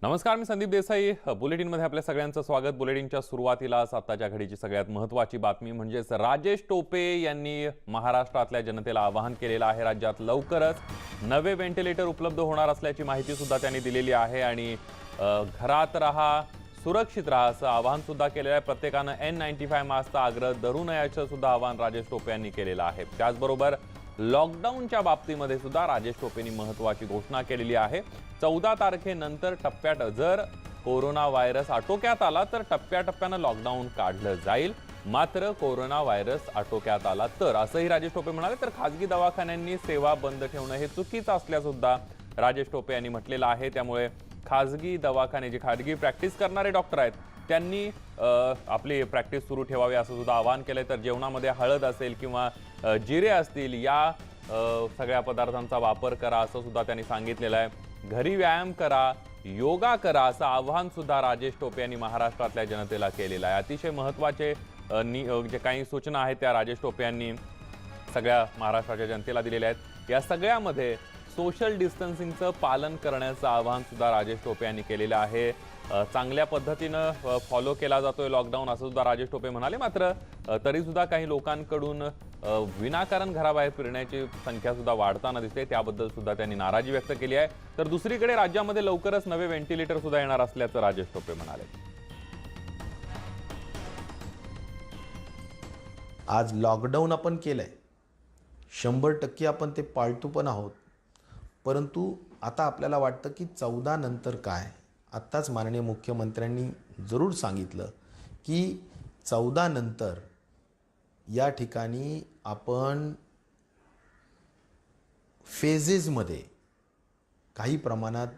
नमस्कार, मी संदीप देसाई. बुलेटिनमध्ये आपल्या सगळ्यांचं स्वागत. बुलेटिनच्या सुरुवातीलाच आताच्या घडीची सगळ्यात महत्त्वाची बातमी म्हणजेच राजेश टोपे यांनी महाराष्ट्रातल्या जनतेला आवाहन केलेलं आहे. राज्यात लवकरच नवे व्हेंटिलेटर उपलब्ध होणार असल्याची माहिती सुद्धा त्यांनी दिलेली आहे आणि घरात राहा, सुरक्षित राहा असं आवाहन सुद्धा केलेलं आहे. प्रत्येकानं N95 मास्कचा आग्रह धरू नये सुद्धा आवाहन राजेश टोपे यांनी केलेलं आहे. त्याचबरोबर लॉकडाऊनच्या बाबतीमध्ये सुद्धा राजेश टोपेंनी महत्त्वाची घोषणा केलेली आहे. 14 तारखेनंतर टप्प्यात जर कोरोना व्हायरस आटोक्यात आला तर टप्प्याटप्प्यानं लॉकडाऊन काढलं जाईल. मात्र कोरोना व्हायरस आटोक्यात आला तर असंही राजेश टोपे म्हणाले. तर खासगी दवाखान्यांनी सेवा बंद ठेवणं हे चुकीचं असल्यासुद्धा राजेश टोपे यांनी म्हटलेलं आहे. त्यामुळे खासगी दवाखाने जे खासगी प्रॅक्टिस करणारे डॉक्टर आहेत त्यांनी आपली प्रॅक्टिस सुरू ठेवावी असं सुद्धा आवाहन केलंय. तर जेवणामध्ये हळद असेल किंवा जिरे असतील या सगळ्या पदार्थांचा वापर करा असं सुद्धा त्यांनी सांगितलेलं आहे. घरी व्यायाम करा, योगा करा असं आवाहन सुद्धा राजेश टोपे यांनी महाराष्ट्रातल्या जनतेला केलेलं आहे. अतिशय महत्त्वाचे जे काही सूचना आहेत त्या राजेश टोपे यांनी सगळ्या महाराष्ट्राच्या जनतेला दिलेल्या आहेत. या सगळ्यामध्ये सोशल डिस्टन्सिंगचं पालन करण्याचं आवाहन सुद्धा राजेश टोपे यांनी केलेलं आहे. चांगल्या पद्धतीनं फॉलो केला जातोय लॉकडाऊन असं सुद्धा राजेश टोपे म्हणाले. मात्र तरी सुद्धा काही लोकांकडून विनाकारण घराबाहेर फिरण्याची संख्या सुद्धा वाढताना दिसते. त्याबद्दल सुद्धा त्यांनी नाराजी व्यक्त केली आहे. तर दुसरीकडे राज्यामध्ये लवकरच नवे व्हेंटिलेटर सुद्धा येणार असल्याचं राजेश टोपे म्हणाले. आज लॉकडाऊन आपण केलंय, 100% आपण ते पाळतो पण आहोत. परंतु आता आपल्याला वाटतं की 14 नंतर काय. आत्ताच माननीय मुख्यमंत्र्यांनी जरूर सांगितलं की 14 नंतर या ठिकाणी आपण फेजेसमध्ये काही प्रमाणात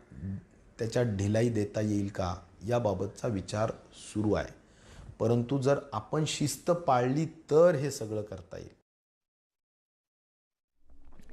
त्याच्यात ढिलाई देता येईल का याबाबतचा विचार सुरू आहे. परंतु जर आपण शिस्त पाळली तर हे सगळं करता येईल.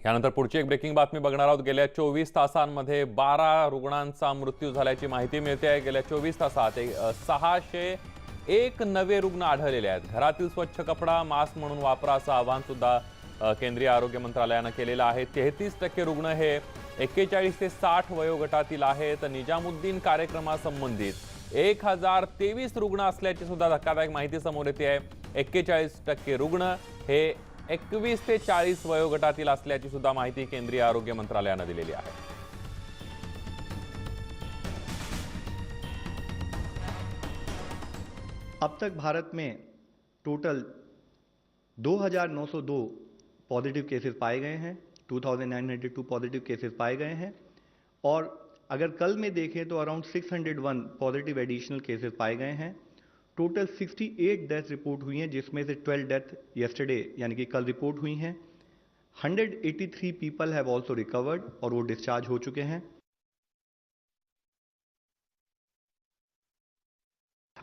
यानंतर पुढची एक ब्रेकिंग बातमी बघणार आहोत. गेल्या 24 तासांमध्ये 12 रुग्णांचा मृत्यू झाल्याची माहिती मिळते आहे. गेल्या 24 तासात 601 नवे रुग्ण आढळलेले आहेत. घरातील स्वच्छ कपडा मास्क म्हणून वापरा असं आवाहन सुद्धा केंद्रीय आरोग्य मंत्रालयानं केलेलं आहे. 33% रुग्ण हे 41 ते 60 वयोगटातील आहेत. निजामुद्दीन कार्यक्रमासंबंधित 1023 रुग्ण असल्याची सुद्धा धक्कादायक माहिती समोर येते आहे. 41% रुग्ण हे 21 ते 40 वयोगटातील असल्याची सुद्धा माहिती केंद्रीय आरोग्य मंत्रालयानं दिलेली आहे. अब तक भारत में टोटल 2902 पॉजिटिव केसेस पाए गए हैं, 2902 पॉजिटिव केसेस पाए गए हैं. और अगर कल में देखें तो अराउंड 601 पॉजिटिव एडिशनल केसेस पाए गए हैं. टोटल 68 डेथ रिपोर्ट हुई हैं, जिसमें से 12 डेथ येस्टरडे यानी कि कल रिपोर्ट हुई हैं. 183 पीपल हैव ऑल्सो रिकवर्ड और वो डिस्चार्ज हो चुके हैं.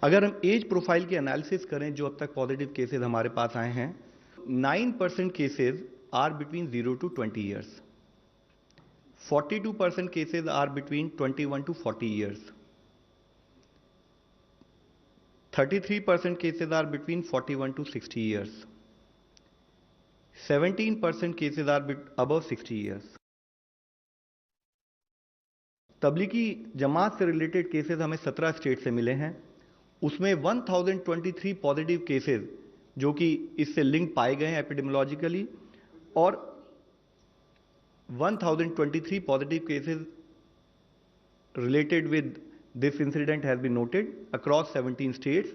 अगर हम एज प्रोफाइल की एनालिसिस करें जो अब तक पॉजिटिव केसेस हमारे पास आए हैं, 9% cases are between 0 to 20 years, 42% cases are between 21 to 40 years, 33% cases are between 41 to 60 years. 17% cases are above 60 years. Tablighi Jamaat say related cases हमें 17 स्टेट से मिले हैं. उसमें 1023 पॉजिटिव केसेस जो कि इससे लिंक पाए गए हैं एपिडेमियोलॉजिकली, और 1023 पॉजिटिव केसेस रिलेटेड विद This incident has been noted across 17 states.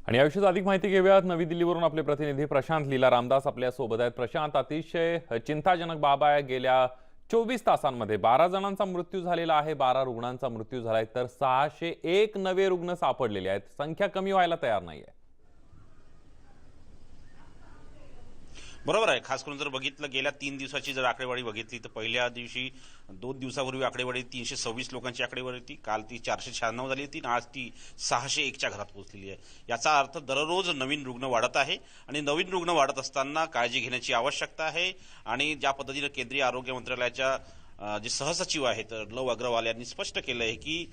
आणि याविषयी अधिक माहिती घेऊयात. नवी दिल्लीवरून आपले प्रतिनिधी प्रशांत लीला रामदास आपल्या सोबत आहेत. प्रशांत, अतिशय चिंताजनक बाब आहे. गेल्या 24 तासांमध्ये 12 जणांचा मृत्यू झालेला आहे, 12 रुग्णांचा मृत्यू झालाय, तर 601 नवे रुग्ण सापडलेले आहेत. संख्या कमी व्हायला तयार नाहीये. बरोबर आहे. खास करून जर बघितलं गेल्या 3 दिवसाची जर आकडेवारी बघितली तर पहिल्या दिवशी 2 दिवसापूर्वी आकडेवारी 326 लोकांची आकडेवारी होती. काल ती 496 झाली होती. आज ती 601च्या घरात पोहोचलेली आहे. याचा अर्थ दररोज नवीन रुग्ण वाढत आहे आणि नवीन रुग्ण वाढत असताना काळजी घेण्याची आवश्यकता आहे. आणि ज्या पद्धतीने केंद्रीय आरोग्य मंत्रालयाच्या जे सहसचिव आहेत लव अग्रवाल यांनी स्पष्ट केलं आहे की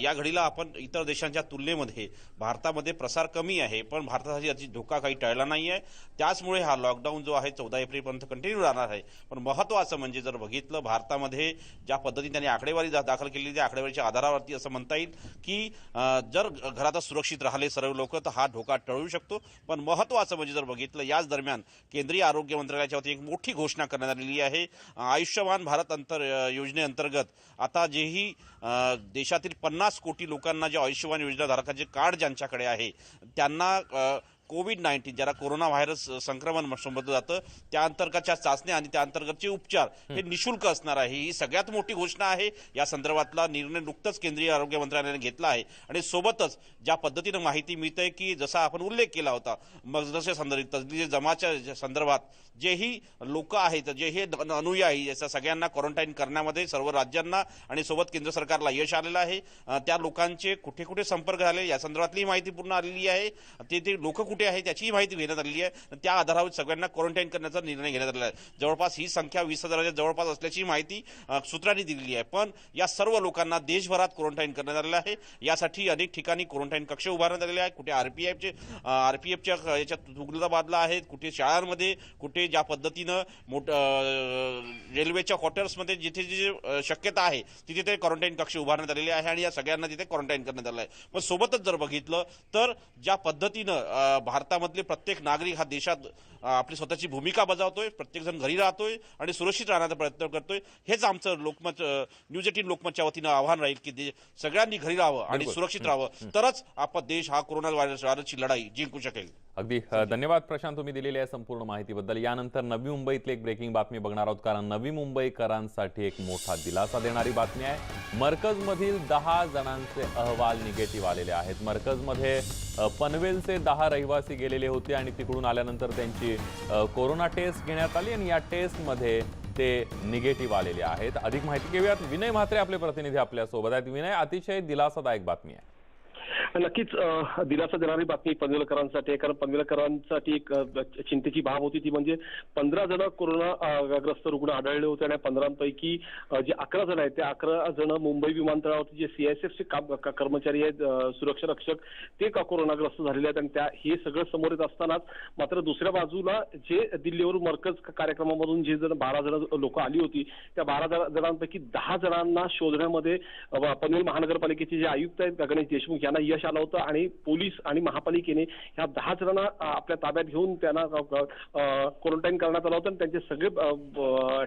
या घडीला आपण इतर देशांच्या तुलनेमध्ये भारतामध्ये प्रसार कमी आहे, पण भारतासाठी याची धोका काही टळला नाही आहे. त्याचमुळे हा लॉकडाऊन जो आहे 14 एप्रिलपर्यंत कंटिन्यू राहणार आहे. पण महत्त्वाचं म्हणजे जर बघितलं भारतामध्ये ज्या पद्धतीने त्यांनी आकडेवारी दाखल केली त्या आकडेवारीच्या आधारावरती असं म्हणता येईल की जर घरातच सुरक्षित राहिले सर्व लोक तर हा धोका टळू शकतो. पण महत्त्वाचं म्हणजे जर बघितलं याच दरम्यान केंद्रीय आरोग्य मंत्रालयाच्या वतीने एक मोठी घोषणा करण्यात आलेली आहे. आयुष्यमान भारत योजनेअंतर्गत आता जेही देशातील 50 कोटी लोकांना जे आयुष्यमान योजना धारकांचे कार्ड ज्यांच्याकडे आहे त्यांना कोविड-19 ज्याला कोरोना व्हायरस संक्रमण संबोधलं जातं त्या अंतर्गतच्या चाचण्या आणि त्या अंतर्गतचे उपचार हे निशुल्क असणार आहे. ही सगळ्यात मोठी घोषणा आहे. या संदर्भातला निर्णय नुकताच केंद्रीय आरोग्य मंत्रालयाने घेतला आहे. आणि सोबतच ज्या पद्धतीनं माहिती मिळते की जसा आपण उल्लेख केला होता मजलिस संदर्भात तजलील जमाच्या संदर्भात जेही लोक आहेत जे हे अनुयायी याचा सगळ्यांना क्वारंटाईन करण्यामध्ये सर्व राज्यांना आणि सोबत केंद्र सरकारला यश आलेलं आहे. त्या लोकांचे कुठे कुठे संपर्क झाले या संदर्भातली माहिती पूर्ण आलेली आहे. ते लोक कुठे आहे त्याचीही माहिती घेण्यात आलेली आहे. त्या आधारावर सगळ्यांना क्वारंटाईन करण्याचा निर्णय घेण्यात आलेला आहे. जवळपास ही संख्या 20,000च्या जवळपास असल्याची माहिती सूत्रांनी दिलेली आहे. पण या सर्व लोकांना देशभरात क्वारंटाईन करण्यात आलेलं आहे. यासाठी अनेक ठिकाणी क्वारंटाईन कक्ष उभारण्यात आलेले आहेत. कुठे आरपीएफच्या याच्यात तुगलकाबादला आहेत, कुठे शाळांमध्ये, कुठे ज्या पद्धतीनं रेल्वेच्या क्वार्टर्समध्ये जिथे जिथे शक्यता आहे तिथे ते क्वारंटाईन कक्ष उभारण्यात आलेले आहे आणि या सगळ्यांना तिथे क्वारंटाईन करण्यात आलं आहे. पण सोबतच जर बघितलं तर ज्या पद्धतीनं भारतामधले प्रत्येक नागरिक हा देशात आपली स्वतःची भूमिका बजावतोय, प्रत्येकजण घरी राहतोय आणि सुरक्षित राहण्याचा प्रयत्न करतोय. हेच आमचं लोकमत न्यूज 18 लोकमतच्या वतीनं आव्हान राहील की सगळ्यांनी घरी राहावं आणि सुरक्षित राहावं तरच आपला देश हा कोरोना व्हायरसची लढाई जिंकू शकेल. अगदी धन्यवाद प्रशांत, तुम्ही दिलेल्या संपूर्ण माहितीबद्दल. यानंतर नवी मुंबईतली एक ब्रेकिंग बातमी बघणार आहोत, कारण नवी मुंबईकरांसाठी एक मोठा दिलासा देणारी बातमी आहे. मरकजमधील 10 जणांचे अहवाल निगेटिव्ह आलेले आहेत. मरकजमध्ये पनवेलचे 10 रहिवासी गेलेले होते आणि तिकडून आल्यानंतर त्यांची कोरोना टेस्ट घेण्यात आली आणि या टेस्टमध्ये ते निगेटिव्ह आलेले आहेत. अधिक माहिती घेऊयात. विनय म्हात्रे आपले प्रतिनिधी आपल्यासोबत आहेत. विनय, अतिशय दिलासादायक बातमी आहे. नक्कीच दिलासा देणारी बातमी पनवेलकरांसाठी आहे, कारण पनवेलकरांसाठी एक चिंतेची बाब होती ती म्हणजे 15 जण कोरोनाग्रस्त रुग्ण आढळले होते आणि 15 जे 11 जण आहेत त्या 11 जण मुंबई विमानतळावरती जे CISFचे कर्मचारी आहेत, सुरक्षा रक्षक, ते कोरोनाग्रस्त झालेले आहेत. आणि हे सगळं समोर येत असतानाच मात्र दुसऱ्या बाजूला जे दिल्लीवरून मरकज कार्यक्रमामधून जे 12 जण लोक आली होती त्या 12 जणांपैकी 10 जणांना शोधण्यामध्ये पनवेल महानगरपालिकेचे जे आयुक्त आहेत गणेश देशमुख यांना यश आलं होतं आणि पोलीस आणि महापालिकेने ह्या 10 जणांना आपल्या ताब्यात घेऊन त्यांना क्वारंटाईन करण्यात आलं होतं आणि त्यांचे सगळे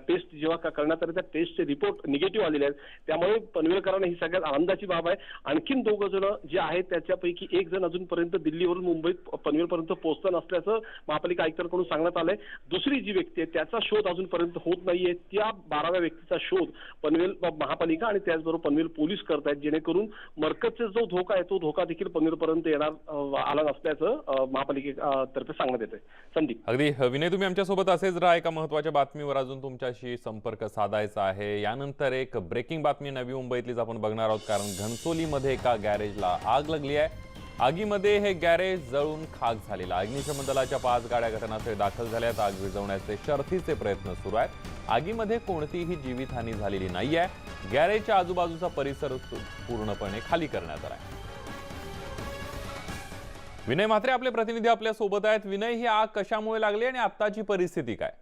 टेस्ट जेव्हा करण्यात आले त्या टेस्टचे रिपोर्ट निगेटिव्ह आलेले आहेत. त्यामुळे पनवेलकरांना ही सगळ्यात आनंदाची बाब आहे. आणखीन 2 जण जे आहेत त्याच्यापैकी एक जण अजूनपर्यंत दिल्लीवरून मुंबईत पनवेलपर्यंत पोहोचलं नसल्याचं महापालिका आयुक्तांकडून सांगण्यात आलंय. दुसरी जी व्यक्ती आहे त्याचा शोध अजूनपर्यंत होत नाहीये. त्या 12व्या व्यक्तीचा शोध पनवेल महापालिका आणि त्याचबरोबर पनवेल पोलीस करतायत, जेणेकरून मरकजचा जो धोका आहे तो धोका देखील पनवेलपर्यंत येणार आला नसल्याचं महापालिकेतर्फे सांगण्यात येतंय. संदीप. अगदी विनय, तुम्ही आमच्यासोबत असेच राहा. एका महत्त्वाच्या बातमीवर अजून तुमच्याशी संपर्क साधायचा आहे. यानंतर एक ब्रेकिंग बातमी नवी मुंबईतलीच आपण बघणार आहोत, कारण घणसोलीमध्ये एका गॅरेजला आग लागली आहे. आगीमध्ये हे गॅरेज जळून खाक झालेला. अग्निशमन दलाच्या 5 गाड्या घटनास्थळी दाखल झाल्यात. आग विझवण्याचे शर्थीचे प्रयत्न सुरू आहेत. आगीमध्ये कोणतीही जीवितहानी झालेली नाहीये. गॅरेजच्या आजूबाजूचा परिसर पूर्णपणे खाली करण्यात आला आहे. विनय म्हात्रे आपले प्रतिनिधी आपल्या सोबत आहेत. विनय, ही आग कशामुळे लागली आणि आत्ताची परिस्थिती काय?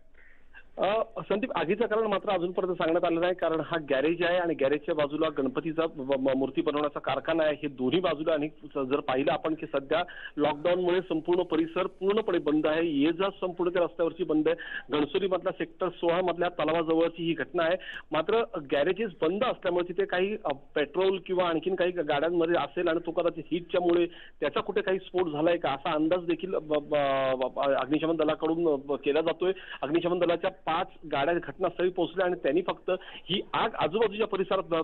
संदीप, आगीचं कारण मात्र अजूनपर्यंत सांगण्यात आलं नाही, कारण हा गॅरेज आहे आणि गॅरेजच्या बाजूला गणपतीचा मूर्ती बनवण्याचा कारखाना आहे. हे दोन्ही बाजूला आणि जर पाहिलं आपण की सध्या लॉकडाऊनमुळे संपूर्ण परिसर पूर्णपणे बंद आहे. ये जा संपूर्ण त्या रस्त्यावरची बंद आहे. घणसोलीमधल्या सेक्टर 16 मधल्या तलावाजवळची ही घटना आहे. मात्र गॅरेजेस बंद असल्यामुळे तिथे काही पेट्रोल किंवा आणखीन काही गाड्यांमध्ये असेल आणि तो कदाचित हीटच्यामुळे त्याचा कुठे काही स्फोट झालाय का असा अंदाज देखील अग्निशमन दलाकडून केला जातोय. अग्निशमन दलाच्या 5 गाड्या घटनास्थळी पोहोचल्या आणि त्यांनी फक्त ही आग आजूबाजूच्या परिसरात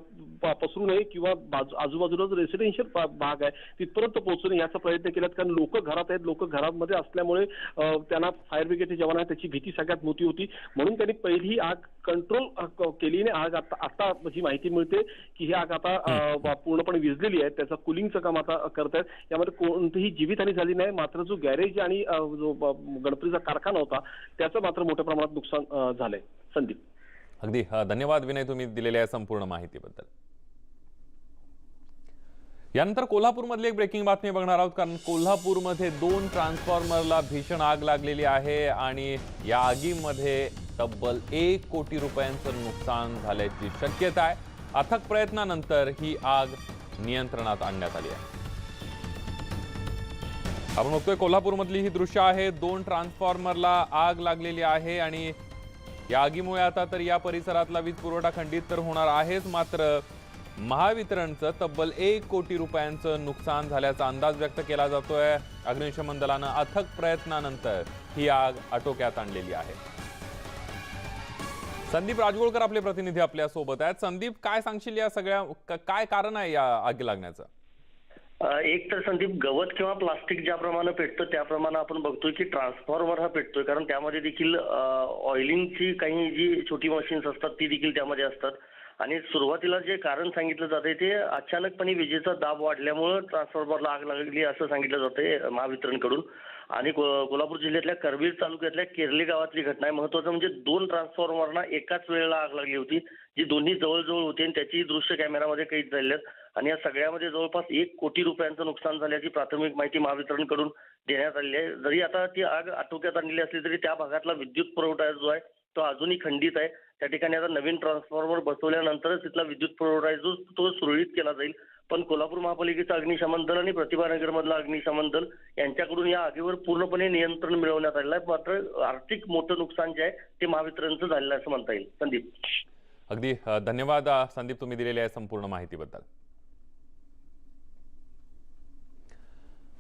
पसरू नये किंवा आजूबाजूला जो रेसिडेन्शियल भाग आहे तिथपर्यंत पोहोचू नये याचा प्रयत्न केलात, कारण लोक घरात आहेत. लोक घरामध्ये असल्यामुळे त्यांना फायर ब्रिगेडचे जवान आहेत त्याची भीती सगळ्यात मोठी होती. म्हणून त्यांनी पहिली आग कंट्रोल केली. आग आता जी माहिती मिळते की ही आग आता पूर्णपणे विझलेली आहे. त्याचं कुलिंगचं काम आता करतायत. यामध्ये कोणतीही जीवितहानी झाली नाही. मात्र जो गॅरेज आणि जो गणपतीचा कारखाना होता त्याचं मात्र मोठ्या प्रमाणात नुकसान झालंय. संदीप. अगदी धन्यवाद विनय, तुम्ही दिलेल्या संपूर्ण माहितीबद्दल. यानंतर कोल्हापूरमधली एक ब्रेकिंग बातमी बघणार आहोत, कारण कोल्हापूरमध्ये 2 ट्रान्सफॉर्मरला भीषण आग लागलेली आहे आणि या आगीमध्ये तब्बल 1 कोटी रुपयांचं नुकसान झाल्याची शक्यता आहे. अथक प्रयत्नानंतर ही आग नियंत्रणात आणण्यात आली आहे. आपण बघतोय कोल्हापूरमधली ही दृश्य आहे. 2 ट्रान्सफॉर्मरला आग लागलेली आहे आणि या आगीमुळे आता तर या परिसरातला वीज पुरवठा खंडित तर होणार आहेच, मात्र महावितरणचं तब्बल 1 कोटी रुपयांचं नुकसान झाल्याचा अंदाज व्यक्त केला जातोय. अग्निशमन दलानं अथक प्रयत्नानंतर ही आग आटोक्यात आणलेली आहे. संदीप राजगोळकर आपले प्रतिनिधी आपल्या सोबत आहेत. संदीप, काय सांगशील या सगळ्या, काय कारण आहे या आगी लागण्याचं? एक तर संदीप, गवत किंवा प्लास्टिक ज्याप्रमाणे पेटतं त्याप्रमाणे आपण बघतोय की ट्रान्सफॉर्मर हा पेटतोय, कारण त्यामध्ये देखील ऑइलिंगची काही जी छोटी मशीन्स असतात ती देखील त्यामध्ये असतात. आणि सुरुवातीला जे कारण सांगितलं जातंय ते अचानकपणे विजेचा दाब वाढल्यामुळे ट्रान्सफॉर्मरला आग लागली असं सांगितलं जातंय महावितरणकडून. आणि कोल्हापूर जिल्ह्यातल्या करवीर तालुक्यातल्या केरली गावातली घटना आहे. महत्वाचं म्हणजे 2 ट्रान्सफॉर्मरना एकाच वेळेला आग लागली होती, जी दोन्ही जवळजवळ होती आणि त्याची दृश्य कॅमेरामध्ये कैद झालेली आहेत. आणि या सगळ्यामध्ये जवळपास 1 कोटी रुपयांचं नुकसान झाल्याची प्राथमिक माहिती महावितरणकडून देण्यात आलेली आहे. जरी आता ती आग आटोक्यात आणलेली असली तरी त्या भागातला विद्युत पुरवठा जो आहे तो अजूनही खंडित आहे. त्या ठिकाणी आता नवीन ट्रान्सफॉर्मर बसवल्यानंतरच तिथला विद्युत पुरवठा जो तो सुरळीत केला जाईल. पण कोल्हापूर महापालिकेचं अग्निशमन दल आणि प्रतिभानगरमधलं अग्निशमन दल यांच्याकडून या आगीवर पूर्णपणे नियंत्रण मिळवण्यात आलेलं आहे. मात्र आर्थिक मोठं नुकसान जे आहे ते महावितरणचं झालेलं आहे असं म्हणता येईल. संदीप, अगदी धन्यवाद संदीप, तुम्ही दिलेल्या संपूर्ण माहितीबद्दल.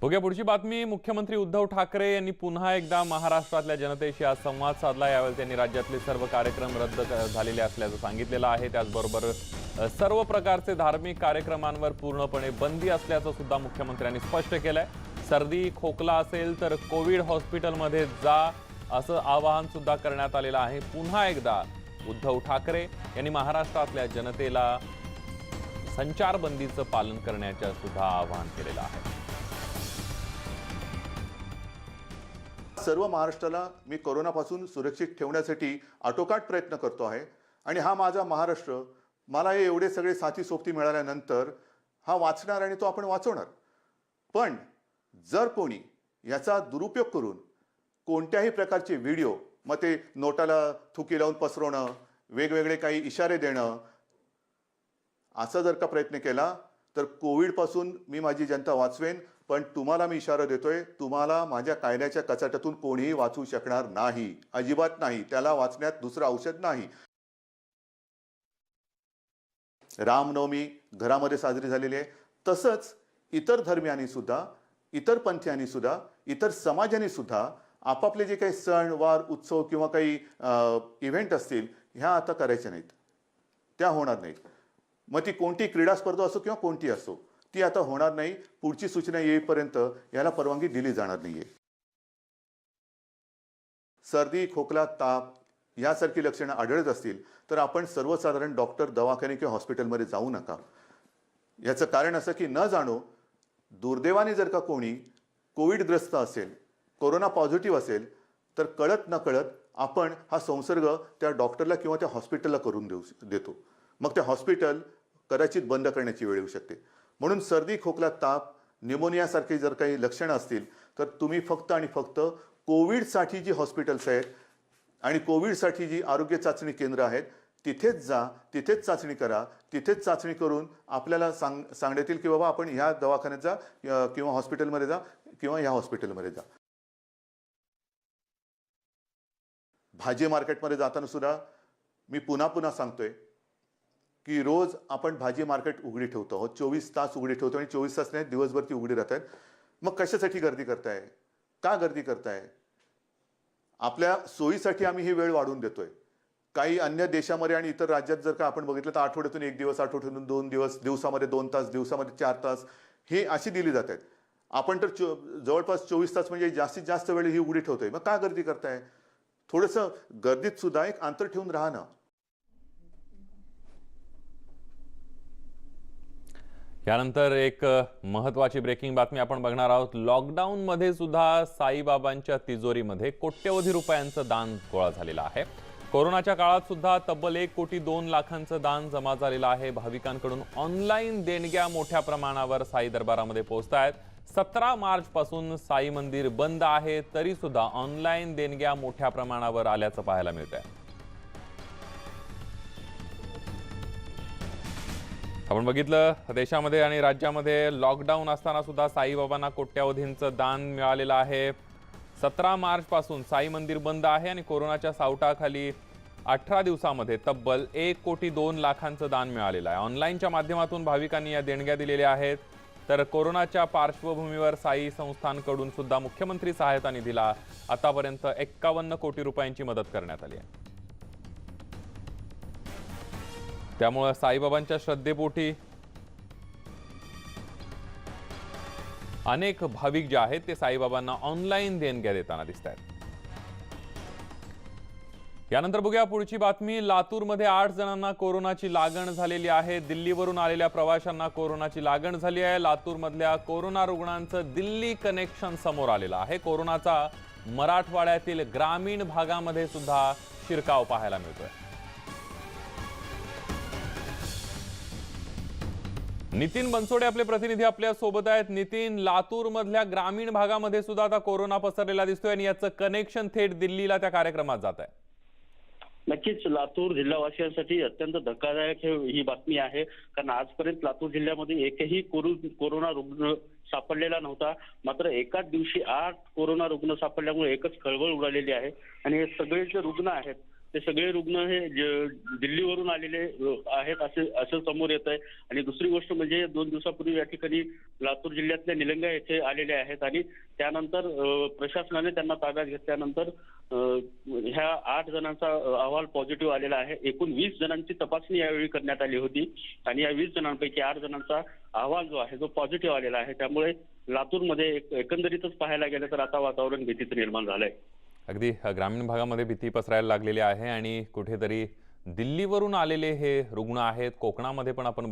बघूया पुढची बातमी. मुख्यमंत्री उद्धव ठाकरे यांनी पुन्हा एकदा महाराष्ट्रातल्या जनतेशी आज संवाद साधला. यावेळी त्यांनी राज्यातले सर्व कार्यक्रम रद्द झालेले असल्याचं सांगितलेलं आहे. त्याचबरोबर सर्व प्रकारचे धार्मिक कार्यक्रमांवर पूर्णपणे बंदी असल्याचं सुद्धा मुख्यमंत्र्यांनी स्पष्ट केलंय. सर्दी खोकला असेल तर कोविड हॉस्पिटलमध्ये जा असं आवाहन सुद्धा करण्यात आलेलं आहे. पुन्हा एकदा उद्धव ठाकरे यांनी महाराष्ट्रातल्या जनतेला संचारबंदीचं पालन करण्याचं सुद्धा आवाहन केलेलं आहे. सर्व महाराष्ट्राला मी कोरोनापासून सुरक्षित ठेवण्यासाठी आटोकाट प्रयत्न करतो आहे. आणि हा माझा महाराष्ट्र, मला हे एवढे सगळे साथी सोबती मिळाल्यानंतर हा वाचणार आणि तो आपण वाचवणार. पण जर कोणी याचा दुरुपयोग करून कोणत्याही प्रकारचे व्हिडिओ, मग ते नोटाला थुकी लावून पसरवणं, वेगवेगळे काही इशारे देणं, असा जर का प्रयत्न केला तर कोविडपासून मी माझी जनता वाचवेन. पण तुम्हाला मी इशारा देतोय, तुम्हाला माझ्या कायद्याच्या कचाट्यातून कोणीही वाचू शकणार नाही, अजिबात नाही. त्याला वाचण्यात दुसरं औषध नाही. रामनवमी घरामध्ये साजरी झालेली आहे. तसंच इतर धर्मियांनी सुद्धा, इतर पंथीयांनी सुद्धा, इतर समाजांनी सुद्धा आपापले जे काही सण वार उत्सव किंवा काही इव्हेंट असतील ह्या आता करायच्या नाहीत, त्या होणार नाहीत. मग ती कोणती क्रीडा स्पर्धा असो किंवा कोणती असो, ती आता होणार नाही. पुढची सूचना येईपर्यंत याला परवानगी दिली जाणार नाहीये. सर्दी खोकला ताप यासारखी लक्षणं आढळत असतील तर आपण सर्वसाधारण डॉक्टर, दवाखाने किंवा हॉस्पिटलमध्ये जाऊ नका. याचं कारण असं की न जाणो दुर्दैवाने जर का कोणी कोविडग्रस्त असेल, कोरोना पॉझिटिव्ह असेल तर कळत न कळत आपण हा संसर्ग त्या डॉक्टरला किंवा त्या हॉस्पिटलला करून देतो. मग ते हॉस्पिटल कदाचित बंद करण्याची वेळ येऊ शकते. म्हणून सर्दी खोकला ताप न्यूमोनियासारखी जर काही लक्षणं असतील तर तुम्ही फक्त आणि फक्त कोविडसाठी जी हॉस्पिटल्स आहेत आणि कोविडसाठी जी आरोग्य चाचणी केंद्र आहेत तिथेच जा, तिथेच चाचणी करा. तिथेच चाचणी करून आपल्याला सांगण्यात येईल की बाबा आपण ह्या दवाखान्यात जा किंवा हॉस्पिटलमध्ये जा किंवा ह्या हॉस्पिटलमध्ये जा. भाजी मार्केटमध्ये जाताना सुद्धा मी पुन्हा सांगतोय की रोज आपण भाजी मार्केट उघडी ठेवतो आहोत, 24 तास उघडी ठेवतो आणि 24 तास नाही दिवसभर ती उघडी राहतात. मग कशासाठी गर्दी करताय? का गर्दी करताय? आपल्या सोयीसाठी आम्ही ही वेळ वाढवून देतोय. काही अन्य देशामध्ये आणि इतर राज्यात जर का आपण बघितलं तर आठवड्यातून 1 दिवस, आठवड्यातून 2 दिवस, दिवसामध्ये 2 तास, दिवसामध्ये 4 तास हे अशी दिली जात आहेत. आपण तर जवळपास 24 तास म्हणजे जास्तीत जास्त वेळ ही उघडी ठेवतोय. मग का गर्दी करताय? थोडंसं गर्दीत सुद्धा एक अंतर ठेवून राहा ना. यानंतर एक महत्त्वाची ब्रेकिंग बातमी आपण बघणार आहोत. लॉकडाऊनमध्ये सुद्धा साईबाबांच्या तिजोरीमध्ये कोट्यवधी रुपयांचं दान गोळा झालेलं आहे. कोरोनाच्या काळात सुद्धा तब्बल 1,02,00,000चं दान जमा झालेलं आहे. भाविकांकडून ऑनलाईन देणग्या मोठ्या प्रमाणावर साई दरबारामध्ये पोहोचतायत. 17 मार्च पासून साई मंदिर बंद आहे, तरी सुद्धा ऑनलाईन देणग्या मोठ्या प्रमाणावर आल्याचं पाहायला मिळतंय. आपण बघितलं देशामध्ये आणि राज्यामध्ये लॉकडाऊन असताना सुद्धा साईबाबांना कोट्यावधींचं दान मिळालेलं आहे. 17 मार्च पासून साई मंदिर बंद आहे आणि कोरोनाच्या सावटाखाली 18 दिवसामध्ये तब्बल 1,02,00,000चं दान मिळालेलं आहे. ऑनलाईनच्या माध्यमातून भाविकांनी या देणग्या दिलेल्या आहेत. तर कोरोनाच्या पार्श्वभूमीवर साई संस्थांकडून सुद्धा मुख्यमंत्री सहायता निधीला आतापर्यंत 51 कोटी रुपयांची मदत करण्यात आली आहे. त्यामुळे साईबाबांच्या श्रद्धेपोटी अनेक भाविक जे आहेत ते साईबाबांना ऑनलाईन देणग्या देताना दिसत आहेत. यानंतर बघूया पुढची बातमी. लातूरमध्ये 8 जणांना कोरोनाची लागण झालेली आहे. दिल्लीवरून आलेल्या प्रवाशांना कोरोनाची लागण झाली आहे. लातूरमधल्या कोरोना रुग्णांचं दिल्ली कनेक्शन समोर आलेलं आहे. कोरोनाचा मराठवाड्यातील ग्रामीण भागामध्ये सुद्धा शिरकाव पाहायला मिळतोय. नितीन बनसोडे आपले प्रतिनिधी आपल्या सोबत आहेत. नितीन, लातूर मधल्या ग्रामीण भागामध्ये सुद्धा आता कोरोना पसरलेला दिसतोय आणि याचं कनेक्शन थेट दिल्लीला त्या कार्यक्रमात जात आहे. नक्कीच लातूर जिल्हावासियांसाठी अत्यंत धक्कादायक ही बातमी आहे, कारण आजपर्यंत लातूर जिल्ह्यामध्ये एकही कोरोना रुग्ण सापडलेला नव्हता. मात्र एकाच दिवशी 8 कोरोना रुग्ण सापडल्यामुळे एकच खळबळ उडालेली आहे. आणि हे सगळे जे रुग्ण आहेत ते सगळे रुग्ण हे दिल्लीवरून आलेले आहेत असं समोर येत आहे. आणि दुसरी गोष्ट म्हणजे 2 दिवसापूर्वी या ठिकाणी लातूर जिल्ह्यातल्या निलंगा येथे आलेले आहेत आणि त्यानंतर प्रशासनाने त्यांना ताब्यात घेतल्यानंतर ह्या 8 जणांचा अहवाल पॉझिटिव्ह आलेला आहे. एकूण 20 जणांची तपासणी यावेळी करण्यात आली होती आणि या 20 जणांपैकी 8 जणांचा अहवाल जो आहे तो पॉझिटिव्ह आलेला आहे. त्यामुळे लातूरमध्ये एकंदरीतच पाहायला गेलं तर आता वातावरण भीतीचं निर्माण झालंय. अगदी ग्रामीण भागामध्ये भीती पसरायला लागलेली आहे आणि कुठेतरी दिल्लीवरून आलेले हे रुग्ण आहेत. कोकणामध्ये पण आपण